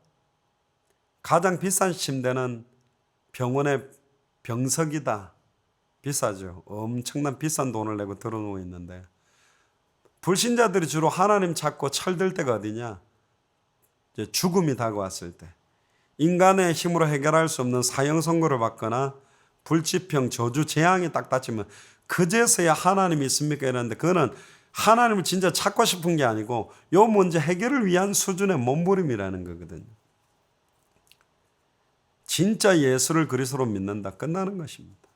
가장 비싼 침대는 병원의 병석이다. 비싸죠. 엄청난 비싼 돈을 내고 들어누워 있는데, 불신자들이 주로 하나님 찾고 철들 때가 어디냐? 이제 죽음이 다가왔을 때, 인간의 힘으로 해결할 수 없는 사형 선고를 받거나 불치병, 저주, 재앙이 딱 닥치면 그제서야 하나님이 있습니까? 이러는데, 그거는 하나님을 진짜 찾고 싶은 게 아니고 요 문제 해결을 위한 수준의 몸부림이라는 거거든요. 진짜 예수를 그리스도로 믿는다. 끝나는 것입니다.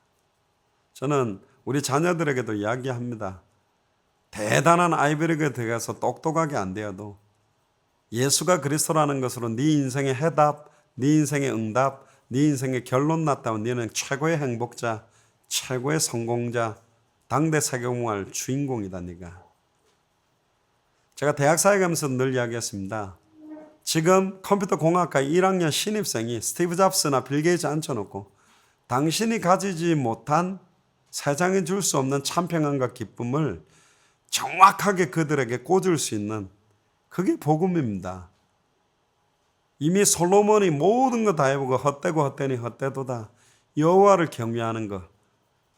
저는 우리 자녀들에게도 이야기합니다. 대단한 아이비리그에 들어가서 똑똑하게 안 되어도 예수가 그리스도라는 것으로 네 인생의 해답, 네 인생의 응답, 네 인생의 결론 났다면 너는 최고의 행복자, 최고의 성공자, 당대 세계공할 주인공이다. 네가. 제가 대학사에 가면서 늘 이야기했습니다. 지금 컴퓨터 공학과 1학년 신입생이 스티브 잡스나 빌 게이츠 앉혀놓고 당신이 가지지 못한 세상에 줄 수 없는 참평안과 기쁨을 정확하게 그들에게 꽂을 수 있는, 그게 복음입니다. 이미 솔로몬이 모든 거 다 해보고 헛되고 헛되니 헛되도다. 여호와를 경외하는 것,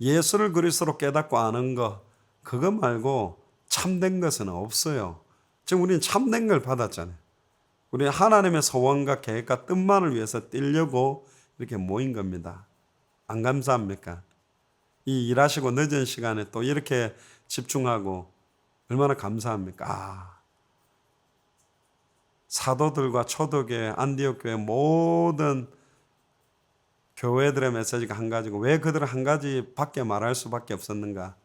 예수를 그리스도로 깨닫고 아는 것, 그거 말고 참된 것은 없어요. 지금 우리는 참된 걸 받았잖아요. 우리는 하나님의 소원과 계획과 뜻만을 위해서 뛰려고 이렇게 모인 겁니다. 안 감사합니까? 이 일하시고 늦은 시간에 또 이렇게 집중하고 얼마나 감사합니까? 사도들과 초대교회, 안디옥 교회 모든 교회들의 메시지가 한 가지고, 왜 그들은 한 가지밖에 말할 수밖에 없었는가?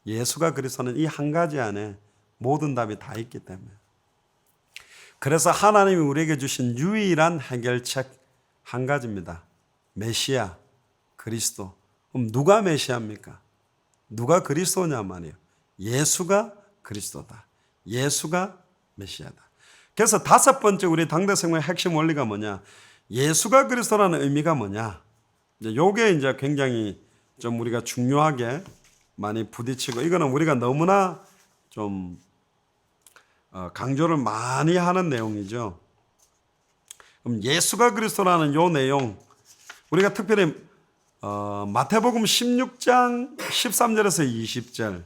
예수가 그리스도는 이 한 가지 안에 모든 답이 다 있기 때문에. 그래서 하나님이 우리에게 주신 유일한 해결책 한 가지입니다. 메시아, 그리스도. 그럼 누가 메시아입니까? 누가 그리스도냐 말이에요. 예수가 그리스도다. 예수가 메시아다. 그래서 다섯 번째 우리 당대생명의 핵심 원리가 뭐냐? 예수가 그리스도라는 의미가 뭐냐? 요게 이제 굉장히 좀 우리가 중요하게 많이 부딪히고, 이거는 우리가 너무나 좀 강조를 많이 하는 내용이죠. 그럼 예수가 그리스도라는 요 내용, 우리가 특별히 마태복음 16장 13절에서 20절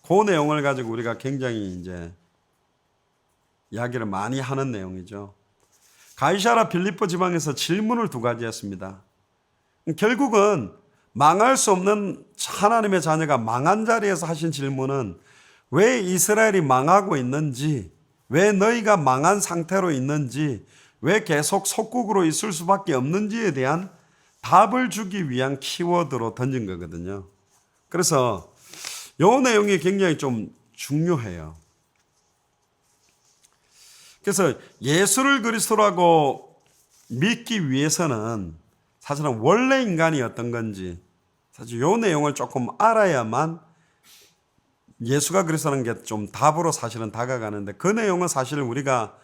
그 내용을 가지고 우리가 굉장히 이제 이야기를 많이 하는 내용이죠. 가이사랴 빌립보 지방에서 질문을 두 가지 했습니다. 결국은 망할 수 없는 하나님의 자녀가 망한 자리에서 하신 질문은 왜 이스라엘이 망하고 있는지, 왜 너희가 망한 상태로 있는지, 왜 계속 속국으로 있을 수밖에 없는지에 대한 답을 주기 위한 키워드로 던진 거거든요. 그래서 이 내용이 굉장히 좀 중요해요. 그래서 예수를 그리스도라고 믿기 위해서는 사실은 원래 인간이 어떤 건지 사실 이 내용을 조금 알아야만 예수가 그리스도라는 게 좀 답으로 사실은 다가가는데, 그 내용은 사실 우리가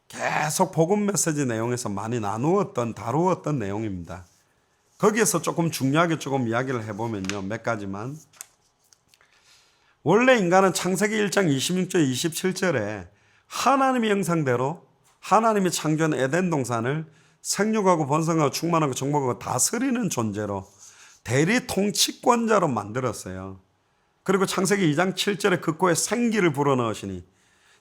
계속 복음 메시지 내용에서 많이 다루었던 내용입니다. 거기에서 조금 중요하게 조금 이야기를 해보면요, 몇 가지만. 원래 인간은 창세기 1장 26절 27절에 하나님의 형상대로 하나님이 창조한 에덴 동산을 생육하고 번성하고 충만하고 정복하고 다스리는 존재로 대리 통치권자로 만들었어요. 그리고 창세기 2장 7절에 그 코에 생기를 불어넣으시니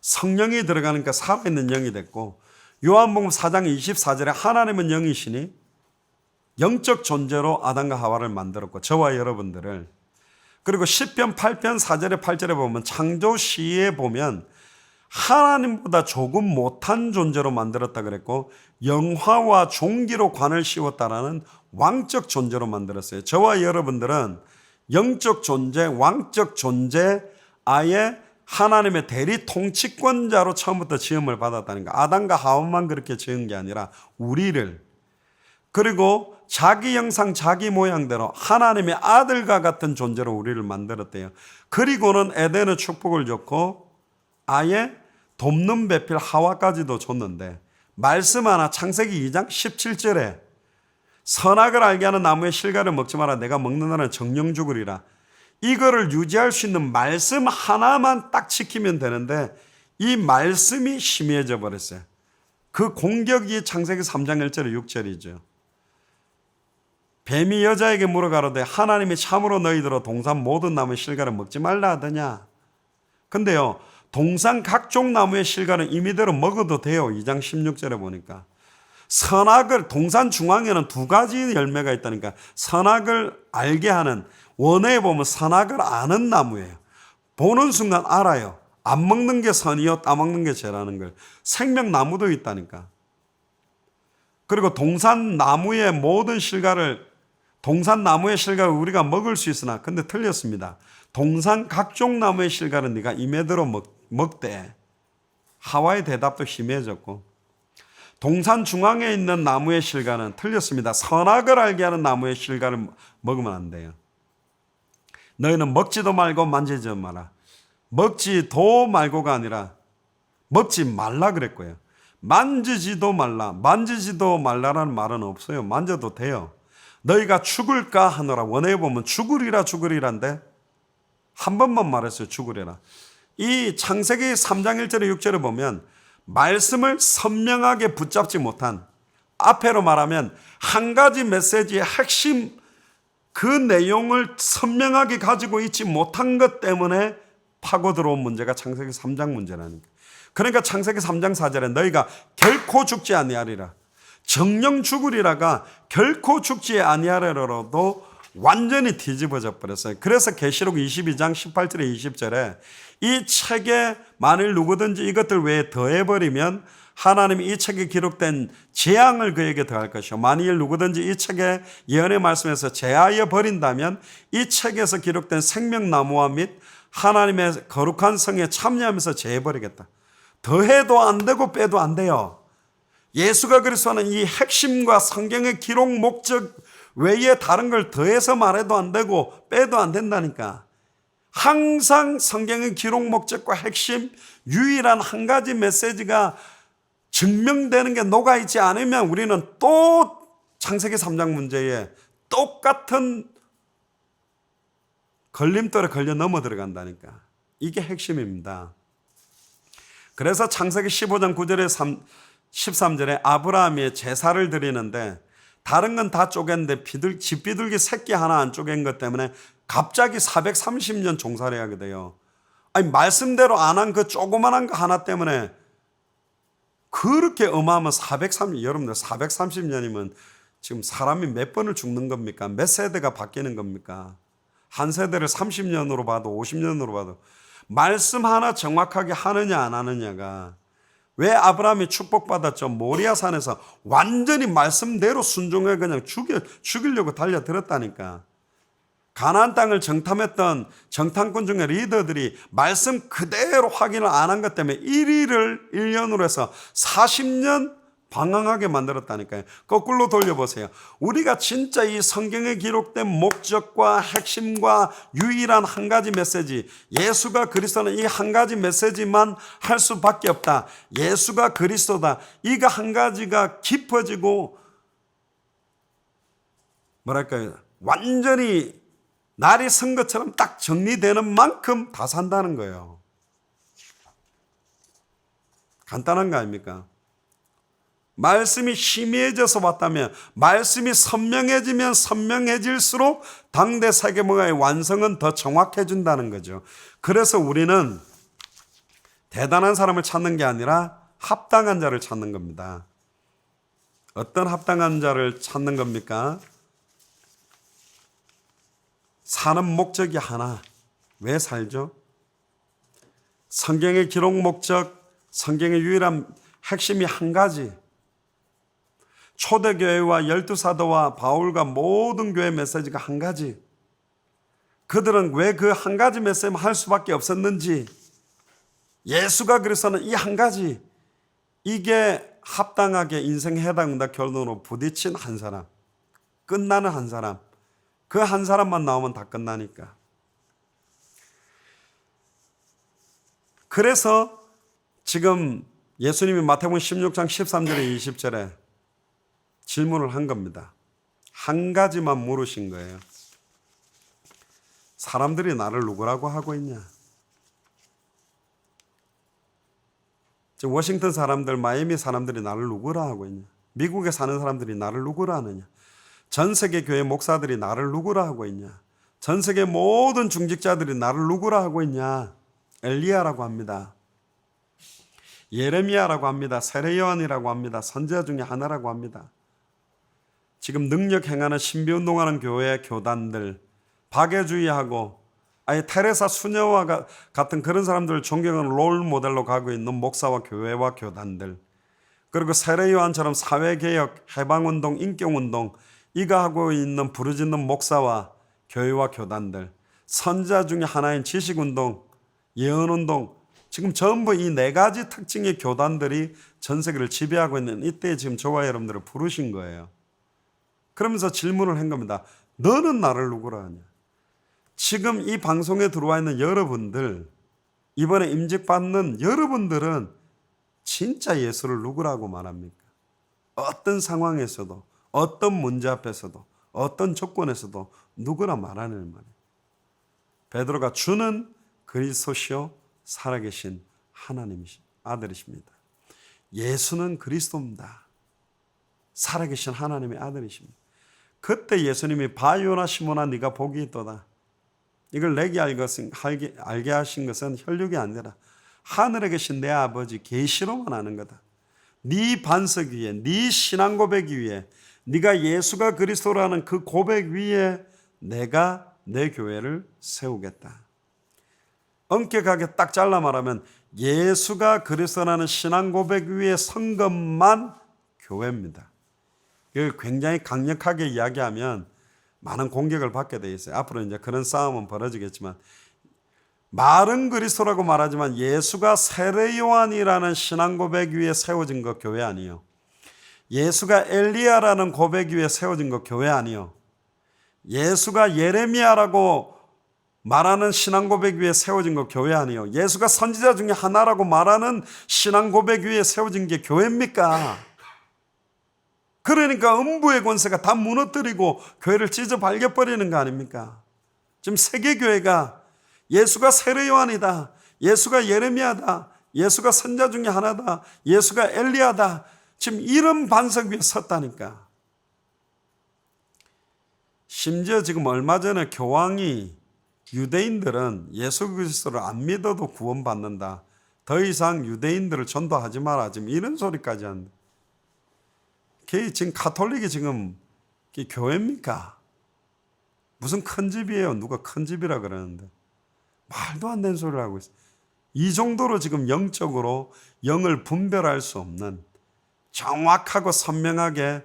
성령이 들어가니까 살아있는 영이 됐고, 요한복음 4장 24절에 하나님은 영이시니 영적 존재로 아담과 하와를 만들었고 저와 여러분들을, 그리고 시편 8편 4절에 8절에 보면 창조 시에 보면 하나님보다 조금 못한 존재로 만들었다 그랬고 영화와 종기로 관을 씌웠다라는 왕적 존재로 만들었어요. 저와 여러분들은 영적 존재, 왕적 존재, 아예 하나님의 대리 통치권자로 처음부터 지음을 받았다니까. 아담과 하와만 그렇게 지은 게 아니라 우리를, 그리고 자기 형상 자기 모양대로 하나님의 아들과 같은 존재로 우리를 만들었대요. 그리고는 에덴의 축복을 줬고 아예 돕는 배필 하와까지도 줬는데, 말씀 하나 창세기 2장 17절에 선악을 알게 하는 나무의 실과를 먹지 마라, 내가 먹는 날은 정령 죽으리라. 이거를 유지할 수 있는 말씀 하나만 딱 지키면 되는데 이 말씀이 희미해져 버렸어요. 그 공격이 창세기 3장 1절에 6절이죠. 뱀이 여자에게 물어가로되 하나님이 참으로 너희들로 동산 모든 나무의 실과를 먹지 말라 하더냐. 근데요, 동산 각종 나무의 실과는 임의대로 먹어도 돼요. 2장 16절에 보니까. 선악을, 동산 중앙에는 두 가지 열매가 있다니까. 선악을 알게 하는, 원어에 보면 선악을 아는 나무예요. 보는 순간 알아요. 안 먹는 게 선이요, 따먹는 게 죄라는 걸. 생명나무도 있다니까. 그리고 동산 나무의 모든 실과를, 동산 나무의 실과를 우리가 먹을 수 있으나, 근데 틀렸습니다. 동산 각종 나무의 실과는 네가 임의대로 먹되. 하와의 대답도 희미해졌고, 동산 중앙에 있는 나무의 실과는 틀렸습니다. 선악을 알게 하는 나무의 실과를 먹으면 안 돼요. 너희는 먹지도 말고 만지지도 마라. 먹지도 말고가 아니라 먹지 말라 그랬고요. 만지지도 말라. 만지지도 말라라는 말은 없어요. 만져도 돼요. 너희가 죽을까 하노라. 원어에 보면 죽으리란데 한 번만 말했어요. 죽으리라. 이 창세기 3장 1절에 6절에 보면 말씀을 선명하게 붙잡지 못한, 앞에로 말하면 한 가지 메시지의 핵심 그 내용을 선명하게 가지고 있지 못한 것 때문에 파고 들어온 문제가 창세기 3장 문제라니까. 그러니까 창세기 3장 4절에 너희가 결코 죽지 아니하리라, 정령 죽으리라가 결코 죽지 아니하리라로도 완전히 뒤집어져 버렸어요. 그래서 계시록 22장 18절에 20절에 이 책에 만일 누구든지 이것들 외에 더해버리면 하나님이 이 책에 기록된 재앙을 그에게 더할 것이요, 만일 누구든지 이 책에 예언의 말씀에서 제하여 버린다면 이 책에서 기록된 생명나무와 및 하나님의 거룩한 성에 참여하면서 제해버리겠다. 더해도 안 되고 빼도 안 돼요. 예수가 그리스도는 이 핵심과 성경의 기록 목적 외에 다른 걸 더해서 말해도 안 되고 빼도 안 된다니까. 항상 성경의 기록 목적과 핵심, 유일한 한 가지 메시지가 증명되는 게 녹아있지 않으면 우리는 또 창세기 3장 문제에 똑같은 걸림돌에 걸려 넘어 들어간다니까. 이게 핵심입니다. 그래서 창세기 15장 9절에 13절에 아브라함이 제사를 드리는데 다른 건 다 쪼갰는데 집비둘기 새끼 하나 안 쪼갠 것 때문에 갑자기 430년 종살이 하게 돼요. 아니, 말씀대로 안 한 그 조그만한 거 하나 때문에 그렇게 어마어마한 여러분들 430년이면 지금 사람이 몇 번을 죽는 겁니까? 몇 세대가 바뀌는 겁니까? 한 세대를 30년으로 봐도 50년으로 봐도 말씀 하나 정확하게 하느냐 안 하느냐가, 왜 아브라함이 축복받았죠? 모리아 산에서 완전히 말씀대로 순종해 그냥 죽이려고 달려들었다니까. 가나안 땅을 정탐했던 정탐꾼 중에 리더들이 말씀 그대로 확인을 안 한 것 때문에 1일을 1년으로 해서 40년 방황하게 만들었다니까요. 거꾸로 돌려보세요. 우리가 진짜 이 성경에 기록된 목적과 핵심과 유일한 한 가지 메시지, 예수가 그리스도는 이 한 가지 메시지만 할 수밖에 없다. 예수가 그리스도다. 이거 한 가지가 깊어지고 뭐랄까요, 완전히 날이 선 것처럼 딱 정리되는 만큼 다 산다는 거예요. 간단한 거 아닙니까? 말씀이 희미해져서 왔다면, 말씀이 선명해지면 선명해질수록 당대 세계문화의 완성은 더 정확해진다는 거죠. 그래서 우리는 대단한 사람을 찾는 게 아니라 합당한 자를 찾는 겁니다. 어떤 합당한 자를 찾는 겁니까? 사는 목적이 하나. 왜 살죠? 성경의 기록 목적, 성경의 유일한 핵심이 한 가지. 초대교회와 12사도와 바울과 모든 교회 메시지가 한 가지. 그들은 왜 그 한 가지 메시지만 할 수밖에 없었는지, 예수가 그리스도는 이 한 가지, 이게 합당하게 인생 해당과 결론으로 부딪힌 한 사람, 끝나는 한 사람, 그 한 사람만 나오면 다 끝나니까. 그래서 지금 예수님이 마태복음 16장 13절에 20절에 질문을 한 겁니다. 한 가지만 물으신 거예요. 사람들이 나를 누구라고 하고 있냐? 워싱턴 사람들, 마이애미 사람들이 나를 누구라 하고 있냐? 미국에 사는 사람들이 나를 누구라 하느냐? 전 세계 교회 목사들이 나를 누구라 하고 있냐? 전 세계 모든 중직자들이 나를 누구라 하고 있냐? 엘리야라고 합니다. 예레미야라고 합니다. 세례요한이라고 합니다. 선지자 중에 하나라고 합니다. 지금 능력 행하는 신비운동하는 교회 교단들, 박애주의하고 아예 테레사 수녀와 같은 그런 사람들을 존경하는 롤 모델로 가고 있는 목사와 교회와 교단들, 그리고 세례요한처럼 사회개혁, 해방운동, 인격운동 이거 하고 있는 부르짖는 목사와 교회와 교단들, 선지자 중에 하나인 지식운동, 예언운동, 지금 전부 이 네 가지 특징의 교단들이 전 세계를 지배하고 있는 이때 지금 저와 여러분들을 부르신 거예요. 그러면서 질문을 한 겁니다. 너는 나를 누구라 하냐? 지금 이 방송에 들어와 있는 여러분들, 이번에 임직받는 여러분들은 진짜 예수를 누구라고 말합니까? 어떤 상황에서도, 어떤 문제 앞에서도, 어떤 조건에서도 누구라 말하는 말이에요. 베드로가 주는 그리스도시요 살아계신 하나님이신 아들이십니다. 예수는 그리스도입니다. 살아계신 하나님의 아들이십니다. 그때 예수님이 바요나 시몬아 네가 복이 있도다. 이걸 내게 알게 하신 것은 혈육이 아니라 하늘에 계신 내 아버지 계시로만 아는 거다. 네 반석 위에, 네 신앙 고백 위에, 네가 예수가 그리스도라는 그 고백 위에 내가 내 교회를 세우겠다. 엄격하게 딱 잘라 말하면 예수가 그리스도라는 신앙 고백 위에 선 것만 교회입니다. 이걸 굉장히 강력하게 이야기하면 많은 공격을 받게 돼 있어요. 앞으로 이제 그런 싸움은 벌어지겠지만, 말은 그리스도라고 말하지만 예수가 세례 요한이라는 신앙 고백 위에 세워진 거 교회 아니요. 예수가 엘리야라는 고백 위에 세워진 거 교회 아니요. 예수가 예레미야라고 말하는 신앙 고백 위에 세워진 거 교회 아니요. 예수가 선지자 중에 하나라고 말하는 신앙 고백 위에 세워진 게 교회입니까? 그러니까 음부의 권세가 다 무너뜨리고 교회를 찢어 발겨버리는 거 아닙니까? 지금 세계교회가 예수가 세례 요한이다, 예수가 예레미야다, 예수가 선지자 중에 하나다, 예수가 엘리야다, 지금 이런 반석 위에 섰다니까. 심지어 지금 얼마 전에 교황이 유대인들은 예수 그리스도를 안 믿어도 구원받는다, 더 이상 유대인들을 전도하지 마라, 지금 이런 소리까지 한다. 지금 가톨릭이 지금 그게 교회입니까? 무슨 큰 집이에요. 누가 큰 집이라 그러는데. 말도 안 되는 소리를 하고 있어요. 이 정도로 지금 영적으로 영을 분별할 수 없는 정확하고 선명하게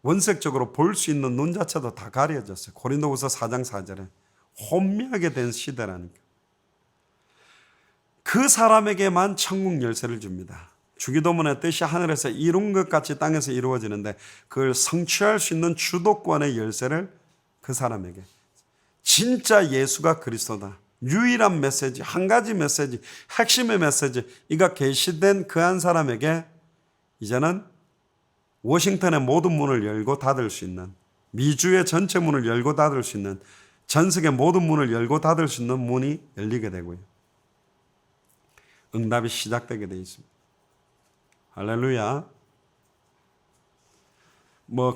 원색적으로 볼 수 있는 눈 자체도 다 가려졌어요. 고린도후서 4장 4절에 혼미하게 된 시대라니까. 그 사람에게만 천국 열쇠를 줍니다. 주기도문의 뜻이 하늘에서 이룬 것 같이 땅에서 이루어지는데 그걸 성취할 수 있는 주도권의 열쇠를 그 사람에게. 진짜 예수가 그리스도다. 유일한 메시지, 한 가지 메시지, 핵심의 메시지, 이가 계시된 그 한 사람에게 이제는 워싱턴의 모든 문을 열고 닫을 수 있는, 미주의 전체 문을 열고 닫을 수 있는, 전 세계 모든 문을 열고 닫을 수 있는 문이 열리게 되고요. 응답이 시작되게 되어 있습니다. 할렐루야.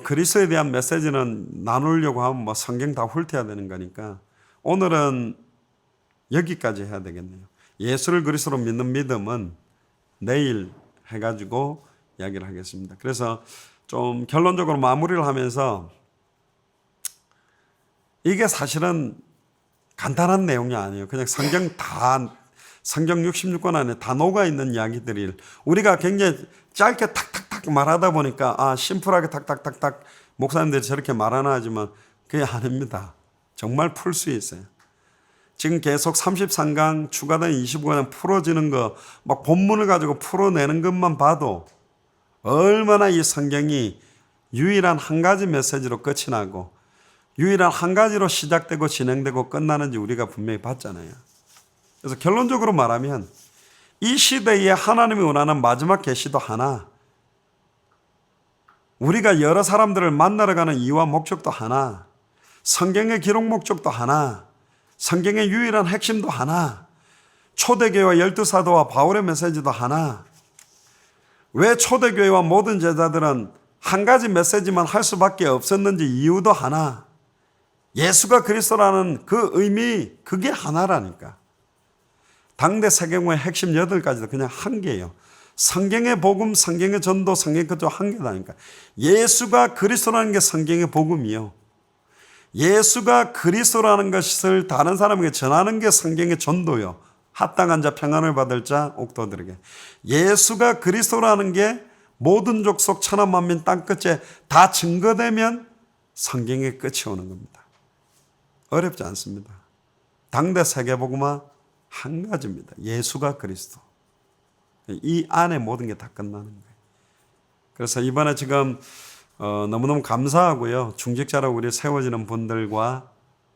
그리스도에 대한 메시지는 나누려고 하면 성경 다 훑어야 되는 거니까 오늘은 여기까지 해야 되겠네요. 예수를 그리스도로 믿는 믿음은 내일 해가지고 이야기를 하겠습니다. 그래서 좀 결론적으로 마무리를 하면서 이게 사실은 간단한 내용이 아니에요. 그냥 성경 66권 안에 다 녹아있는 이야기들이 우리가 굉장히 짧게 탁탁탁 말하다 보니까 심플하게 탁탁탁탁 목사님들이 저렇게 말하나 하지만 그게 아닙니다. 정말 풀 수 있어요. 지금 계속 33강 추가된 25강 풀어지는 거 막 본문을 가지고 풀어내는 것만 봐도 얼마나 이 성경이 유일한 한 가지 메시지로 끝이 나고 유일한 한 가지로 시작되고 진행되고 끝나는지 우리가 분명히 봤잖아요. 그래서 결론적으로 말하면 이 시대에 하나님이 원하는 마지막 계시도 하나, 우리가 여러 사람들을 만나러 가는 이유와 목적도 하나, 성경의 기록 목적도 하나, 성경의 유일한 핵심도 하나, 초대교회와 12사도와 바울의 메시지도 하나. 왜 초대교회와 모든 제자들은 한 가지 메시지만 할 수밖에 없었는지 이유도 하나. 예수가 그리스도라는 그 의미, 그게 하나라니까. 당대 세계공의 핵심 8가지도 그냥 한 개예요. 성경의 복음, 성경의 전도, 성경의 그쪽 한 개다니까. 예수가 그리스도라는 게 성경의 복음이요. 예수가 그리스도라는 것을 다른 사람에게 전하는 게 성경의 전도요. 합당한 자, 평안을 받을 자, 옥도들에게. 예수가 그리스도라는 게 모든 족속 천하 만민 땅끝에 다 증거되면 성경의 끝이 오는 겁니다. 어렵지 않습니다. 당대 세계복음화 한 가지입니다. 예수가 그리스도. 이 안에 모든 게 다 끝나는 거예요. 그래서 이번에 지금 너무너무 감사하고요. 중직자라고 우리 세워지는 분들과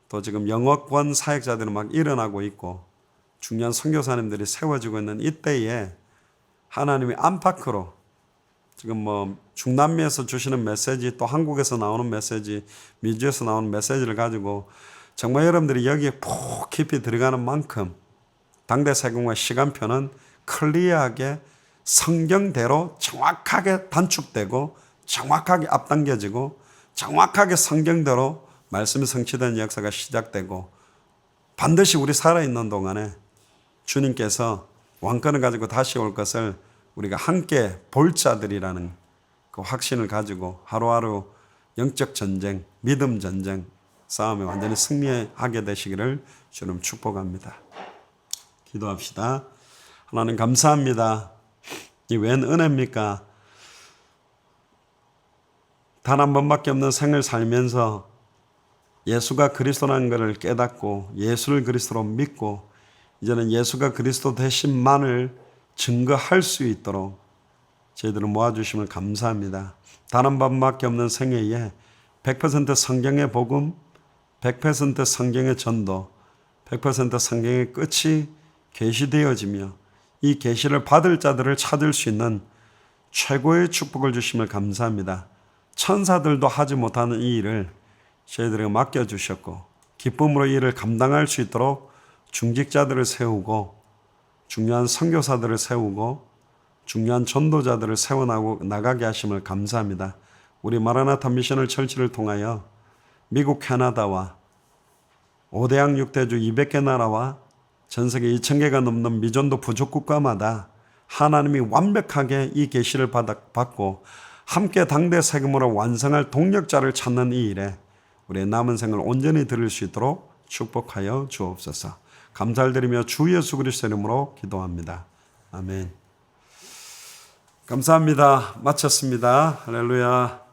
또 지금 영어권 사역자들은 막 일어나고 있고 중요한 선교사님들이 세워지고 있는 이때에 하나님이 안팎으로 지금 중남미에서 주시는 메시지, 또 한국에서 나오는 메시지, 미주에서 나오는 메시지를 가지고 정말 여러분들이 여기에 푹 깊이 들어가는 만큼 당대 세공의 시간표는 클리어하게 성경대로 정확하게 단축되고 정확하게 앞당겨지고 정확하게 성경대로 말씀이 성취되는 역사가 시작되고 반드시 우리 살아있는 동안에 주님께서 왕권을 가지고 다시 올 것을 우리가 함께 볼 자들이라는 그 확신을 가지고 하루하루 영적 전쟁, 믿음 전쟁 싸움에 완전히 승리하게 되시기를 주님 축복합니다. 기도합시다. 하나님 감사합니다. 이 웬 은혜입니까? 단 한 번밖에 없는 생을 살면서 예수가 그리스도라는 것을 깨닫고 예수를 그리스도로 믿고 이제는 예수가 그리스도 되심만을 증거할 수 있도록 저희들을 모아주심을 감사합니다. 단 한 번밖에 없는 생애에 100% 성경의 복음, 100% 성경의 전도, 100% 성경의 끝이 계시되어지며 이 계시를 받을 자들을 찾을 수 있는 최고의 축복을 주심을 감사합니다. 천사들도 하지 못하는 이 일을 저희들에게 맡겨주셨고 기쁨으로 이 일을 감당할 수 있도록 중직자들을 세우고 중요한 선교사들을 세우고 중요한 전도자들을 세워나가게 하심을 감사합니다. 우리 마라나타 미셔널 철치를 통하여 미국, 캐나다와 5대양 6대주 200개 나라와 전 세계 2,000개가 넘는 미전도 부족 국가마다 하나님이 완벽하게 이 계시를 받고 함께 당대 세금으로 완성할 동력자를 찾는 이 일에 우리의 남은 생을 온전히 드릴 수 있도록 축복하여 주옵소서. 감사를 드리며 주 예수 그리스도 이름으로 기도합니다. 아멘. 감사합니다. 마쳤습니다. 할렐루야.